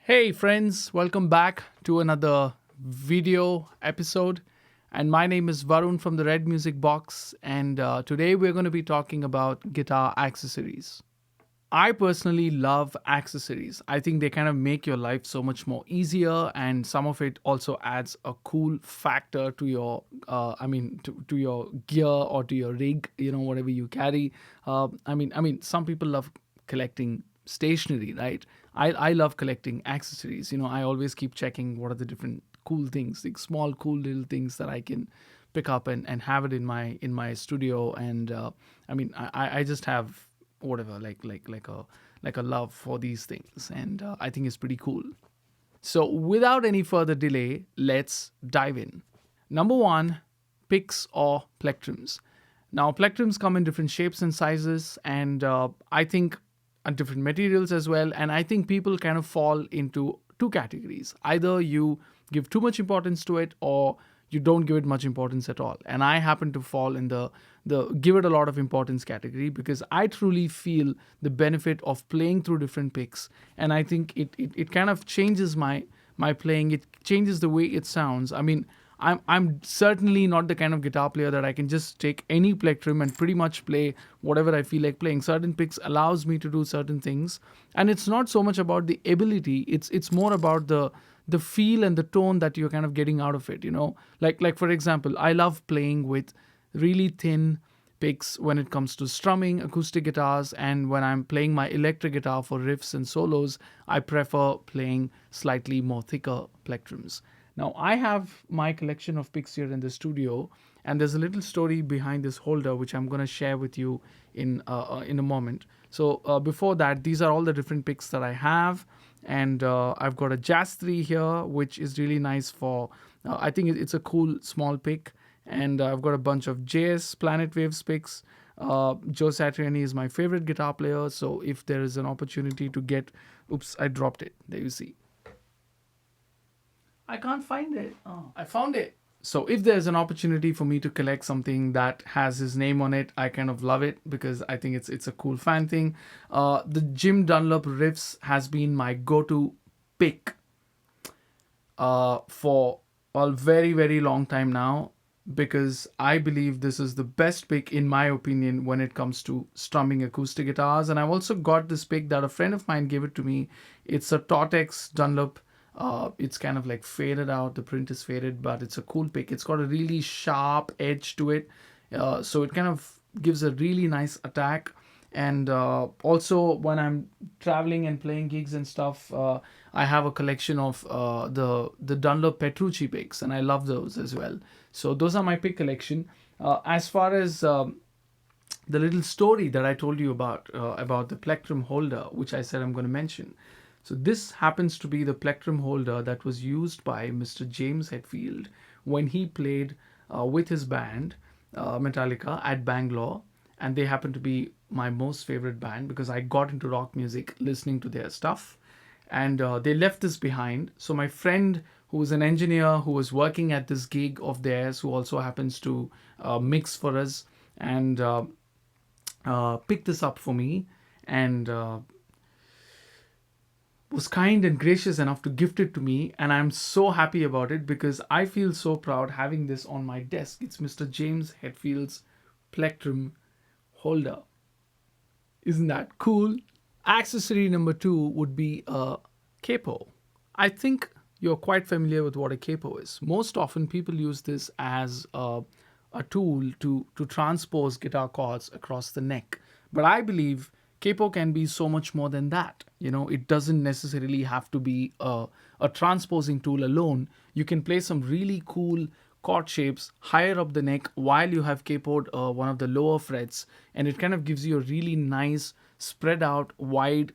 Hey friends, welcome back to another video episode. And my name is Varun from the Red Music Box. And today we're going to be talking about guitar accessories. I personally love accessories. I think they kind of make your life so much more easier, and some of it also adds a cool factor to your, to your gear or to your rig, whatever you carry. Some people love collecting stationery, right? I love collecting accessories. I always keep checking what are the different cool things, like small, cool little things that I can pick up and have it in my studio. And I just have whatever like a love for these things, and I think it's pretty cool. So without any further delay, let's dive in. Number one, picks or plectrums. Now plectrums come in different shapes and sizes, and I think different materials as well. And I think people kind of fall into two categories: either you give too much importance to it, or you don't give it much importance at all. And I happen to fall in the give it a lot of importance category, because I truly feel the benefit of playing through different picks. And I think it kind of changes my playing. It changes the way it sounds. I'm certainly not the kind of guitar player that I can just take any plectrum and pretty much play whatever I feel like playing. Certain picks allows me to do certain things, and it's not so much about the ability. It's more about the feel and the tone that you're kind of getting out of it. Like for example, I love playing with really thin picks when it comes to strumming acoustic guitars, and when I'm playing my electric guitar for riffs and solos, I prefer playing slightly more thicker plectrums. Now I have my collection of picks here in the studio, and there's a little story behind this holder which I'm going to share with you in a moment. So before that, these are all the different picks that I have, and I've got a Jazz 3 here, which is really nice for. I think it's a cool small pick, and I've got a bunch of JS Planet Waves picks. Joe Satriani is my favorite guitar player, so if there is an opportunity to get, oops, I dropped it. There you see. I can't find it. Oh, I found it. So if there's an opportunity for me to collect something that has his name on it, I kind of love it, because I think it's a cool fan thing. The Jim Dunlop riffs has been my go-to pick for a very, very long time now, because I believe this is the best pick in my opinion when it comes to strumming acoustic guitars. And I've also got this pick that a friend of mine gave it to me. It's a Tortex Dunlop. It's kind of like faded out. The print is faded, but it's a cool pick. It's got a really sharp edge to it. So it kind of gives a really nice attack. And also when I'm traveling and playing gigs and stuff, I have a collection of the Dunlop Petrucci picks, and I love those as well. So those are my pick collection. As far as the little story that I told you about the plectrum holder, which I said I'm going to mention. So this happens to be the plectrum holder that was used by Mr. James Hetfield when he played with his band Metallica at Bangalore, and they happen to be my most favorite band because I got into rock music listening to their stuff, and they left this behind. So my friend, who was an engineer who was working at this gig of theirs, who also happens to mix for us, and picked this up for me, and was kind and gracious enough to gift it to me. And I'm so happy about it, because I feel so proud having this on my desk. It's Mr. James Hetfield's plectrum holder. Isn't that cool? Accessory number two would be a capo. I think you're quite familiar with what a capo is. Most often people use this as a tool to transpose guitar chords across the neck. But I believe capo can be so much more than that. It doesn't necessarily have to be a transposing tool alone. You can play some really cool chord shapes higher up the neck while you have capoed one of the lower frets, and it kind of gives you a really nice spread out wide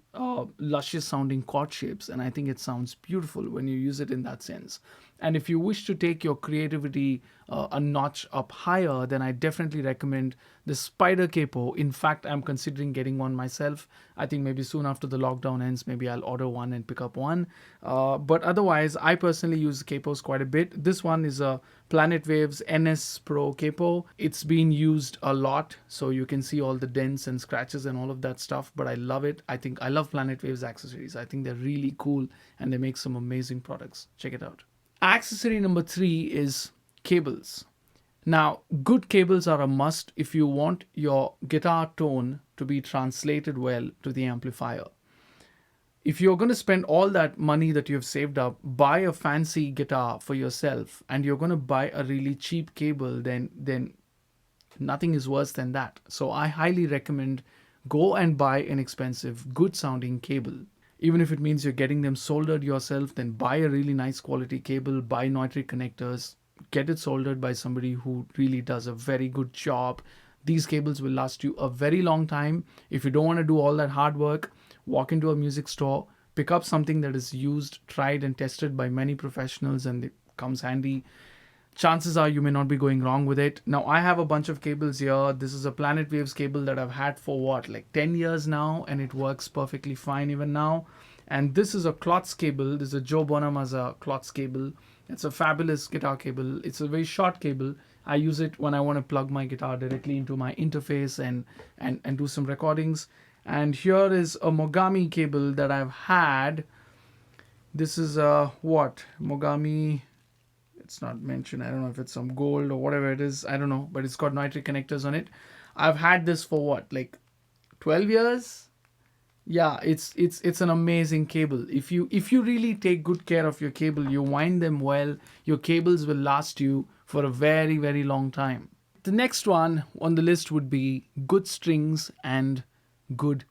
luscious sounding chord shapes. And I think it sounds beautiful when you use it in that sense. And if you wish to take your creativity a notch up higher, then I definitely recommend the Spider Capo. In fact, I'm considering getting one myself. I think maybe soon after the lockdown ends, maybe I'll order one and pick up one. But otherwise, I personally use capos quite a bit. This one is a Planet Waves NS Pro Capo. It's been used a lot, so you can see all the dents and scratches and all of that stuff, but I love it. I love love Planet Waves accessories. I think they're really cool and they make some amazing products. Check it out. Accessory number 3 is cables. Now, good cables are a must if you want your guitar tone to be translated well to the amplifier. If you're going to spend all that money that you've saved up, buy a fancy guitar for yourself, and you're going to buy a really cheap cable, then nothing is worse than that. So I highly recommend go and buy an expensive, good sounding cable. Even if it means you're getting them soldered yourself, then buy a really nice quality cable, buy Neutrik connectors, get it soldered by somebody who really does a very good job. These cables will last you a very long time. If you don't want to do all that hard work, walk into a music store, pick up something that is used, tried and tested by many professionals, and it comes handy. Chances are you may not be going wrong with it. Now, I have a bunch of cables here. This is a Planet Waves cable that I've had for like 10 years now, and it works perfectly fine even now. And this is a Klotz cable. This is a Joe Bonamassa Klotz cable. It's a fabulous guitar cable. It's a very short cable. I use it when I want to plug my guitar directly into my interface and do some recordings. And here is a Mogami cable that I've had. This is a Mogami. It's not mentioned. I don't know if it's some gold or whatever it is. I don't know, but it's got Neutrik connectors on it. I've had this for like 12 years. Yeah, it's an amazing cable. If you really take good care of your cable, you wind them well, your cables will last you for a very, very long time. The next one on the list would be good strings and good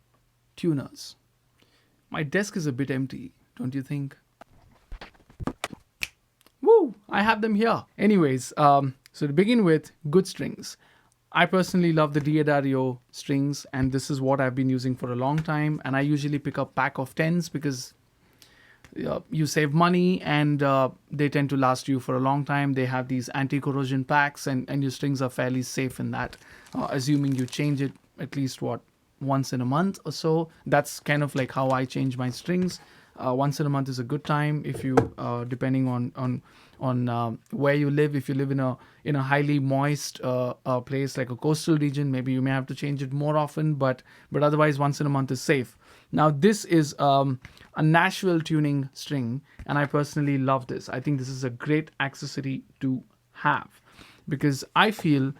tuners. My desk is a bit empty, don't you think? Woo! I have them here. Anyways, so to begin with, good strings. I personally love the D'Addario strings, and this is what I've been using for a long time. And I usually pick up pack of 10s because you save money and they tend to last you for a long time. They have these anti-corrosion packs, and your strings are fairly safe in that, assuming you change it at least once in a month or so. That's kind of like how I change my strings. Once in a month is a good time if you, depending on where you live. If you live in a highly moist place like a coastal region, maybe you may have to change it more often. But otherwise, once in a month is safe. Now, this is a Nashville tuning string, and I personally love this. I think this is a great accessory to have because I feel.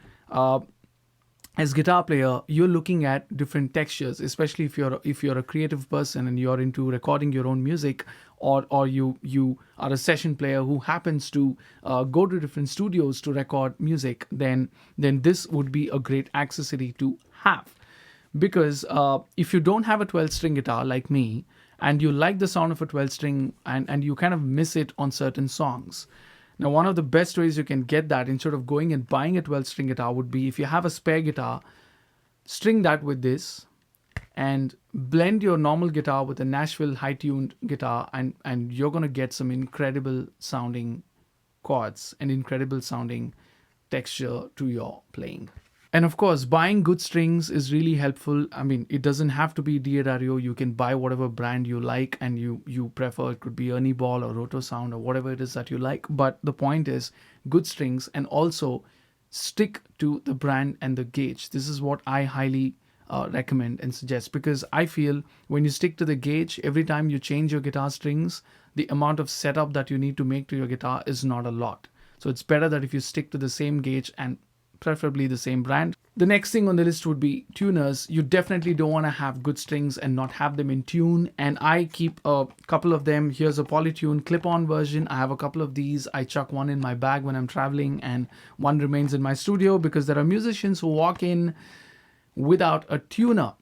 As guitar player, you're looking at different textures, especially if you're a creative person and you're into recording your own music, or you are a session player who happens to go to different studios to record music. Then this would be a great accessory to have, because if you don't have a 12-string guitar like me and you like the sound of a 12-string and you kind of miss it on certain songs. Now, one of the best ways you can get that instead of going and buying a 12-string guitar would be if you have a spare guitar, string that with this and blend your normal guitar with a Nashville high-tuned guitar, and you're going to get some incredible sounding chords and incredible sounding texture to your playing. And of course, buying good strings is really helpful. I mean, it doesn't have to be D'Addario. You can buy whatever brand you like and you prefer. It could be Ernie Ball or Roto Sound or whatever it is that you like. But the point is good strings, and also stick to the brand and the gauge. This is what I highly recommend and suggest, because I feel when you stick to the gauge, every time you change your guitar strings, the amount of setup that you need to make to your guitar is not a lot. So it's better that if you stick to the same gauge and preferably the same brand. The next thing on the list would be tuners. You definitely don't want to have good strings and not have them in tune. And I keep a couple of them. Here's a Polytune clip-on version. I have a couple of these. I chuck one in my bag when I'm traveling and one remains in my studio, because there are musicians who walk in without a tuner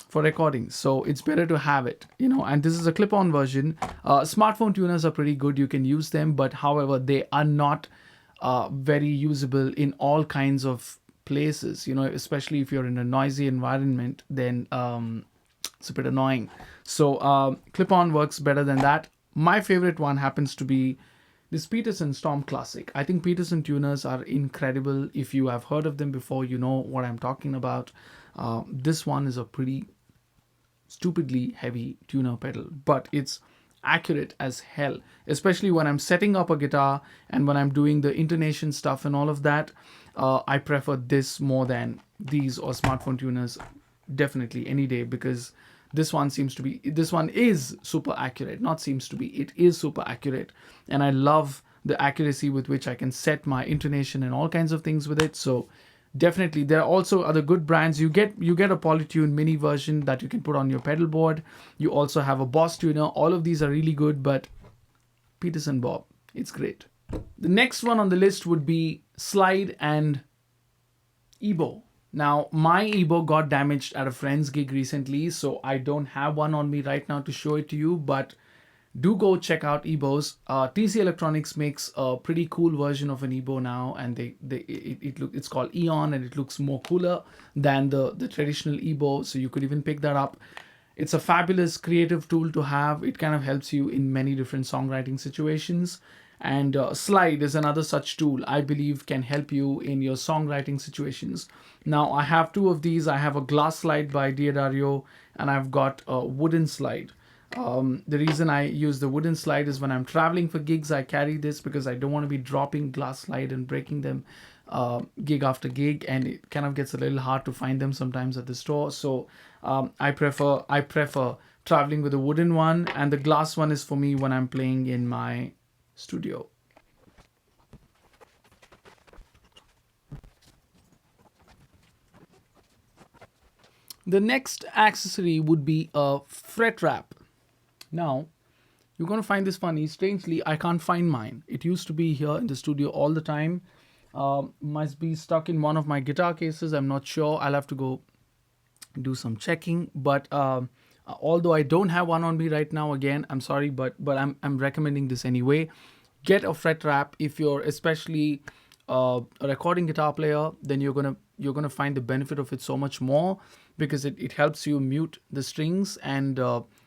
for recordings. So it's better to have it, and this is a clip-on version. Smartphone tuners are pretty good. You can use them, but however, they are not very usable in all kinds of places, especially if you're in a noisy environment, then it's a bit annoying. So clip-on works better than that. My favorite one happens to be this Peterson Storm Classic. I think Peterson tuners are incredible. If you have heard of them before, you know what I'm talking about. This one is a pretty stupidly heavy tuner pedal, but it's accurate as hell, especially when I'm setting up a guitar and when I'm doing the intonation stuff and all of that. I prefer this more than these or smartphone tuners, definitely any day, because this one is super accurate. Not seems to be, it is super accurate. And I love the accuracy with which I can set my intonation and all kinds of things with it. So definitely, there are also other good brands. You get a Polytune mini version that you can put on your pedal board. You also have a Boss tuner. All of these are really good, but Peterson Bob, it's great. The next one on the list would be Slide and Ebo. Now, my Ebo got damaged at a friend's gig recently, so I don't have one on me right now to show it to you, but do go check out Ebos. TC Electronics makes a pretty cool version of an Ebo now, and it's called Eon, and it looks more cooler than the traditional Ebo, so you could even pick that up. It's a fabulous creative tool to have. It kind of helps you in many different songwriting situations. And Slide is another such tool I believe can help you in your songwriting situations. Now, I have two of these. I have a glass slide by Diodario, and I've got a wooden slide. The reason I use the wooden slide is when I'm traveling for gigs, I carry this because I don't want to be dropping glass slide and breaking them gig after gig, and it kind of gets a little hard to find them sometimes at the store. So I prefer traveling with a wooden one, and the glass one is for me when I'm playing in my studio. The next accessory would be a Fretwrap. Now, you're going to find this funny. Strangely, I can't find mine. It used to be here in the studio all the time. Must be stuck in one of my guitar cases. I'm not sure. I'll have to go do some checking. But although I don't have one on me right now, again, I'm sorry, but I'm recommending this anyway. Get a Fretwrap if you're especially a recording guitar player. Then you're gonna find the benefit of it so much more, because it helps you mute the strings and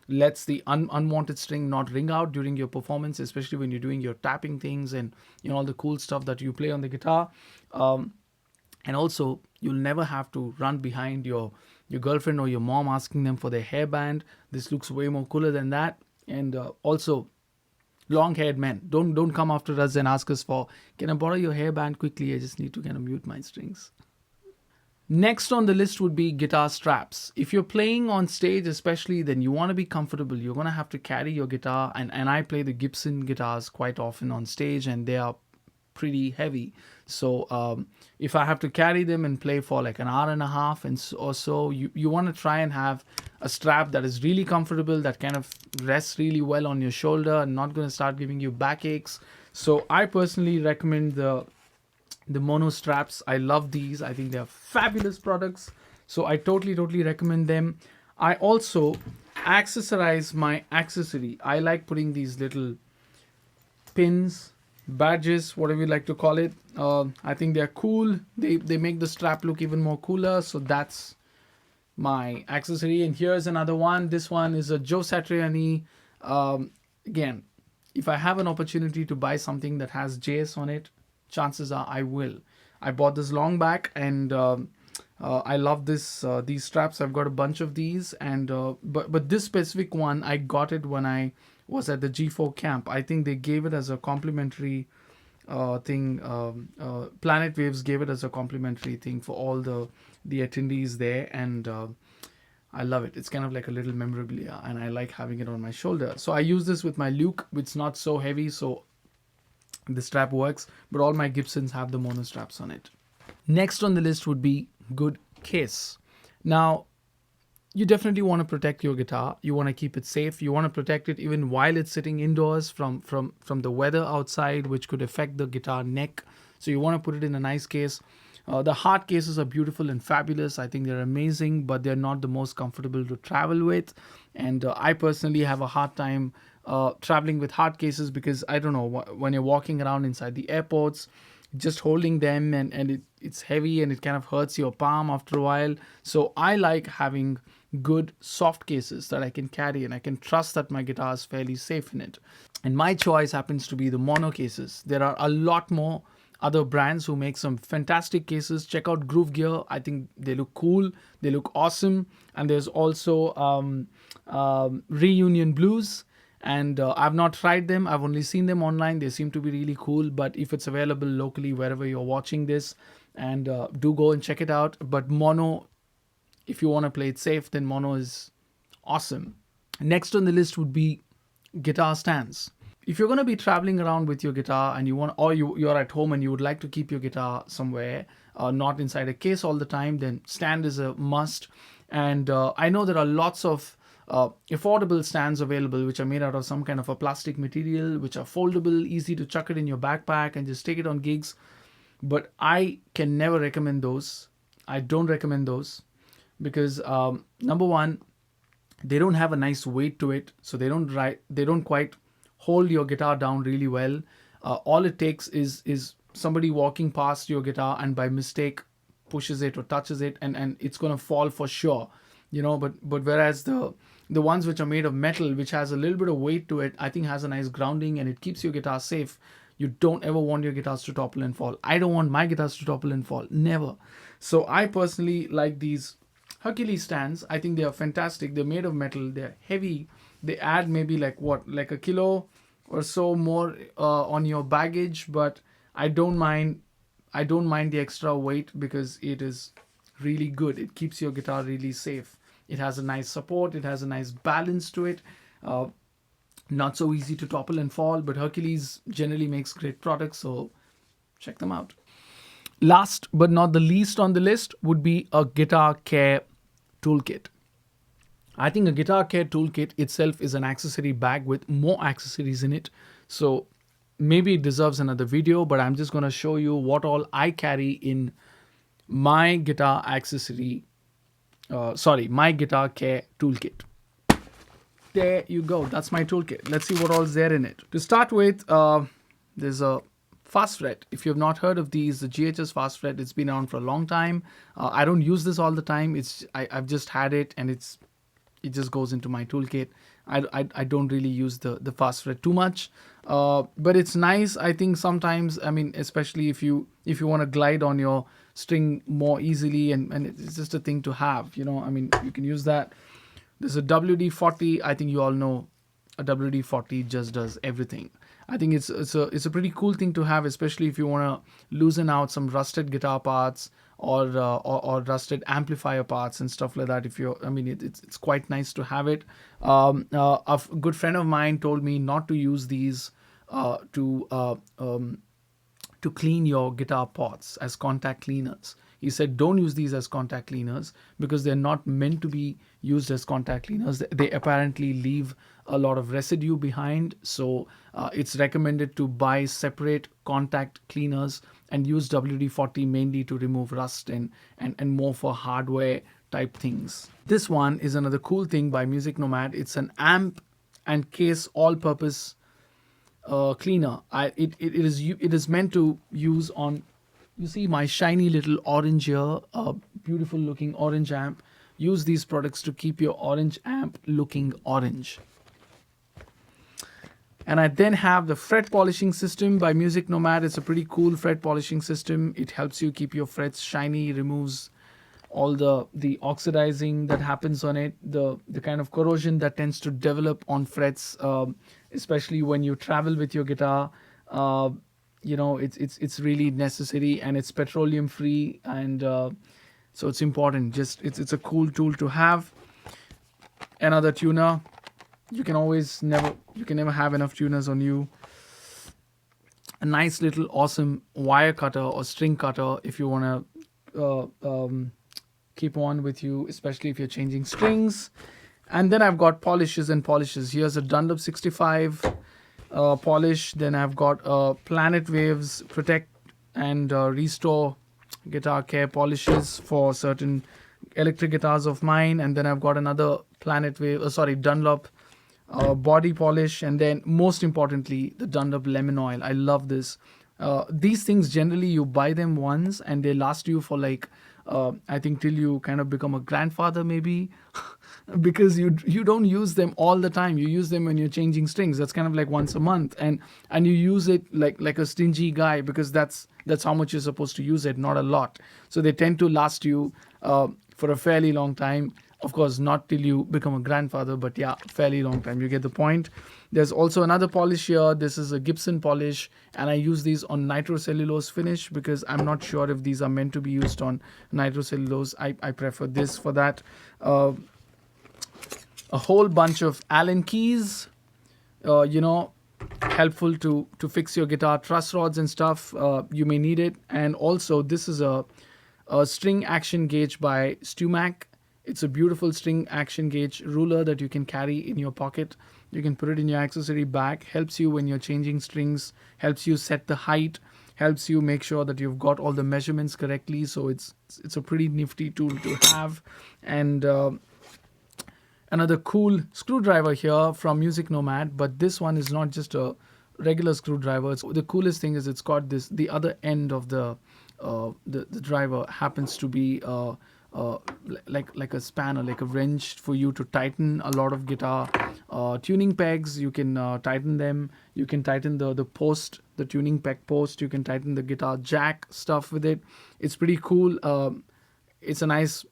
lets the unwanted string not ring out during your performance, especially when you're doing your tapping things and all the cool stuff that you play on the guitar. And also, you'll never have to run behind your girlfriend or your mom asking them for their hairband. This looks way more cooler than that. And also, long-haired men, don't come after us and ask us for, can I borrow your hairband quickly? I just need to kind of mute my strings. Next on the list would be guitar straps. If you're playing on stage especially, then you want to be comfortable. You're going to have to carry your guitar, and I play the Gibson guitars quite often on stage, and they are pretty heavy. So if I have to carry them and play for like an hour and a half or so, you want to try and have a strap that is really comfortable, that kind of rests really well on your shoulder and not going to start giving you backaches. So I personally recommend the mono straps. I love these. I think they're fabulous products. So I totally recommend them. I also accessorize my accessory. I like putting these little pins, badges, whatever you like to call it. I think they're cool. They make the strap look even more cooler. So that's my accessory. And here's another one. This one is a Joe Satriani. Again, if I have an opportunity to buy something that has JS on it, chances are I will. I bought this long back, and I love these straps. I've got a bunch of these, and but this specific one, I got it when I was at the G4 camp. I think they gave it as a complimentary thing. Planet Waves gave it as a complimentary thing for all the attendees there, and I love it. It's kind of like a little memorabilia, and I like having it on my shoulder. So I use this with my Luke, which is not so heavy, so the strap works, but all my Gibsons have the mono straps on it. Next on the list would be good case. Now, you definitely want to protect your guitar. You want to keep it safe. You want to protect it even while it's sitting indoors from the weather outside, which could affect the guitar neck. So you want to put it in a nice case. The hard cases are beautiful and fabulous. I think they're amazing, but they're not the most comfortable to travel with. And I personally have a hard time traveling with hard cases, because I don't know, when you're walking around inside the airports, just holding them and it's heavy and it kind of hurts your palm after a while. So I like having good soft cases that I can carry, and I can trust that my guitar is fairly safe in it. And my choice happens to be the mono cases. There are a lot more other brands who make some fantastic cases. Check out Groove Gear. I think they look cool. They look awesome. And there's also Reunion Blues. And I've not tried them. I've only seen them online. They seem to be really cool. But if it's available locally, wherever you're watching this, and do go and check it out. But mono, if you want to play it safe, then mono is awesome. Next on the list would be guitar stands. If you're going to be traveling around with your guitar and you're at home and you would like to keep your guitar somewhere, not inside a case all the time, then stand is a must. And I know there are lots of affordable stands available which are made out of some kind of a plastic material, which are foldable, easy to chuck it in your backpack and just take it on gigs. But I can never recommend those. I don't recommend those because number one, they don't have a nice weight to it, so they don't quite hold your guitar down really well. All it takes is somebody walking past your guitar and by mistake pushes it or touches it, and it's gonna fall for sure, But whereas the ones which are made of metal, which has a little bit of weight to it, I think has a nice grounding and it keeps your guitar safe. You don't ever want your guitars to topple and fall. I don't want my guitars to topple and fall, never. So I personally like these Hercules stands. I think they are fantastic. They're made of metal. They're heavy. They add maybe like a kilo or so more on your baggage, but I don't mind the extra weight because it is really good. It keeps your guitar really safe. It has a nice support. It has a nice balance to it. Not so easy to topple and fall, but Hercules generally makes great products, so check them out. Last but not the least on the list would be a guitar care toolkit. I think a guitar care toolkit itself is an accessory bag with more accessories in it. So maybe it deserves another video, but I'm just going to show you what all I carry in my guitar my guitar care toolkit. There you go. That's my toolkit. Let's see what all is there in it. To start with, there's a fast fret. If you have not heard of these, the GHS fast fret, it's been around for a long time. I don't use this all the time. I've just had it and it just goes into my toolkit. I don't really use the fast fret too much, but it's nice. I think sometimes, especially if you want to glide on your string more easily, and it's just a thing to have. You can use that. There's a WD-40. I think you all know a WD-40 just does everything. I think it's a pretty cool thing to have, especially if you want to loosen out some rusted guitar parts or rusted amplifier parts and stuff like that. It's quite nice to have it. A good friend of mine told me not to use these to clean your guitar pots as contact cleaners. He said, don't use these as contact cleaners because they're not meant to be used as contact cleaners. They apparently leave a lot of residue behind. So it's recommended to buy separate contact cleaners and use WD-40 mainly to remove rust and more for hardware type things. This one is another cool thing by Music Nomad. It's an amp and case all-purpose cleaner. It is meant to use on, you see my shiny little orange here, a beautiful looking orange amp. Use these products to keep your orange amp looking orange. And I then have the fret polishing system by Music Nomad. It's a pretty cool fret polishing system. It helps you keep your frets shiny, removes all the oxidizing that happens on it, the kind of corrosion that tends to develop on frets, especially when you travel with your guitar. It's really necessary, and it's petroleum free, and so it's important. It's a cool tool to have. Another tuner. You can never have enough tuners on you. A nice little awesome wire cutter or string cutter if you want to keep on with you, especially if you're changing strings. And then I've got polishes and polishes. Here's a Dunlop 65 polish. Then I've got Planet Waves Protect and Restore guitar care polishes for certain electric guitars of mine. And then I've got another Dunlop body polish, and then most importantly the Dunlop lemon oil. I love this. These things generally you buy them once and they last you for I think till you kind of become a grandfather maybe because you don't use them all the time. You use them when you're changing strings. That's kind of like once a month, and you use it like a stingy guy because that's how much you're supposed to use it, not a lot. So they tend to last you for a fairly long time. Of course, not till you become a grandfather, but yeah, fairly long time. You get the point. There's also another polish here. This is a Gibson polish, and I use these on nitrocellulose finish because I'm not sure if these are meant to be used on nitrocellulose. I prefer this for that. a whole bunch of Allen keys, you know, helpful to fix your guitar truss rods and stuff. You may need it. And also, this is a string action gauge by StewMac. It's a beautiful string action gauge ruler that you can carry in your pocket. You can put it in your accessory bag. Helps you when you're changing strings, helps you set the height, helps you make sure that you've got all the measurements correctly. So it's a pretty nifty tool to have. And another cool screwdriver here from Music Nomad, but this one is not just a regular screwdriver. The coolest thing is it's got this, the other end of the driver happens to be like a spanner, like a wrench for you to tighten a lot of guitar tuning pegs. You can tighten them. You can tighten the post, the tuning peg post. You can tighten the guitar jack stuff with it. It's pretty cool. It's a nice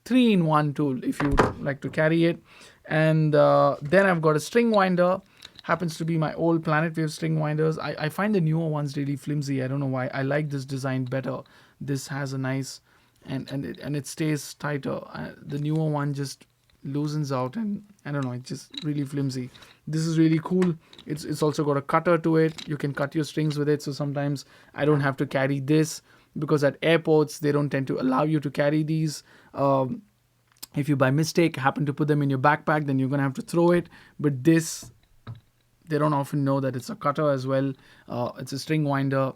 3-in-1 tool if you would like to carry it. And then I've got a string winder. Happens to be my old Planet Wave string winders. I find the newer ones really flimsy. I don't know why. I like this design better. This has a nice and it stays tighter. The newer one just loosens out, and I don't know, it's just really flimsy. This is really cool. It's also got a cutter to it. You can cut your strings with it. So sometimes I don't have to carry this, because at airports they don't tend to allow you to carry these. If you by mistake happen to put them in your backpack, then you're gonna have to throw it. But this, they don't often know that it's a cutter as well. It's a string winder,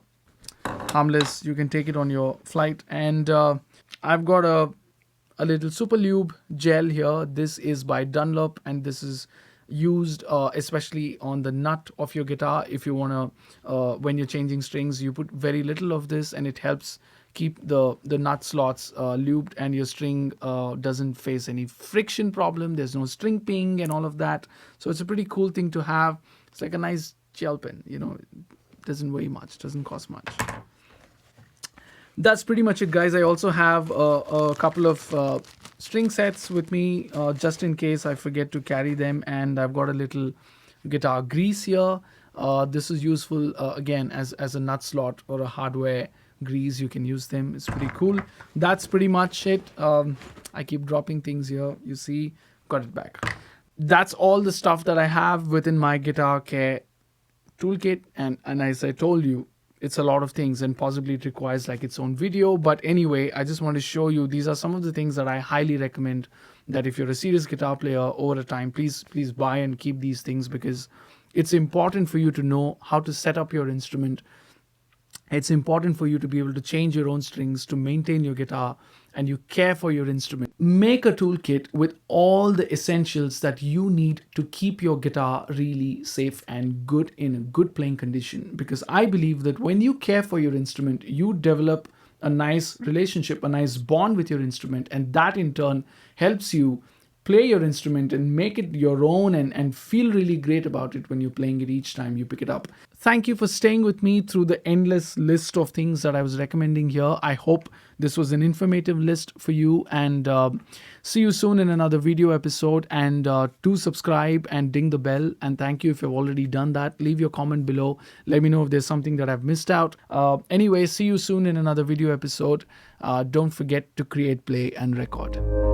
harmless. You can take it on your flight. And I've got a little super lube gel here. This is by Dunlop, and this is used especially on the nut of your guitar. If you want to, when you're changing strings, you put very little of this, and it helps keep the nut slots lubed, and your string doesn't face any friction problem. There's no string ping and all of that. So it's a pretty cool thing to have. It's like a nice gel pen, you know. It doesn't weigh much, doesn't cost much. That's pretty much it, guys. I also have a couple of string sets with me just in case I forget to carry them. And I've got a little guitar grease here. This is useful again as a nut slot or a hardware grease. You can use them. It's pretty cool. That's pretty much it. I keep dropping things here. You see, got it back. That's all the stuff that I have within my guitar care toolkit. And as I told you, it's a lot of things, and possibly it requires like its own video. But anyway, I just want to show you, these are some of the things that I highly recommend, that if you're a serious guitar player over a time, please buy and keep these things, because it's important for you to know how to set up your instrument. It's important for you to be able to change your own strings, to maintain your guitar, and you care for your instrument. Make a toolkit with all the essentials that you need to keep your guitar really safe and good, in a good playing condition. Because I believe that when you care for your instrument, you develop a nice relationship, a nice bond with your instrument, and that in turn helps you play your instrument and make it your own, and feel really great about it when you're playing it each time you pick it up. Thank you for staying with me through the endless list of things that I was recommending here. I hope this was an informative list for you, and see you soon in another video episode. And do subscribe and ding the bell. And thank you if you've already done that. Leave your comment below. Let me know if there's something that I've missed out. Anyway, see you soon in another video episode. Don't forget to create, play, and record.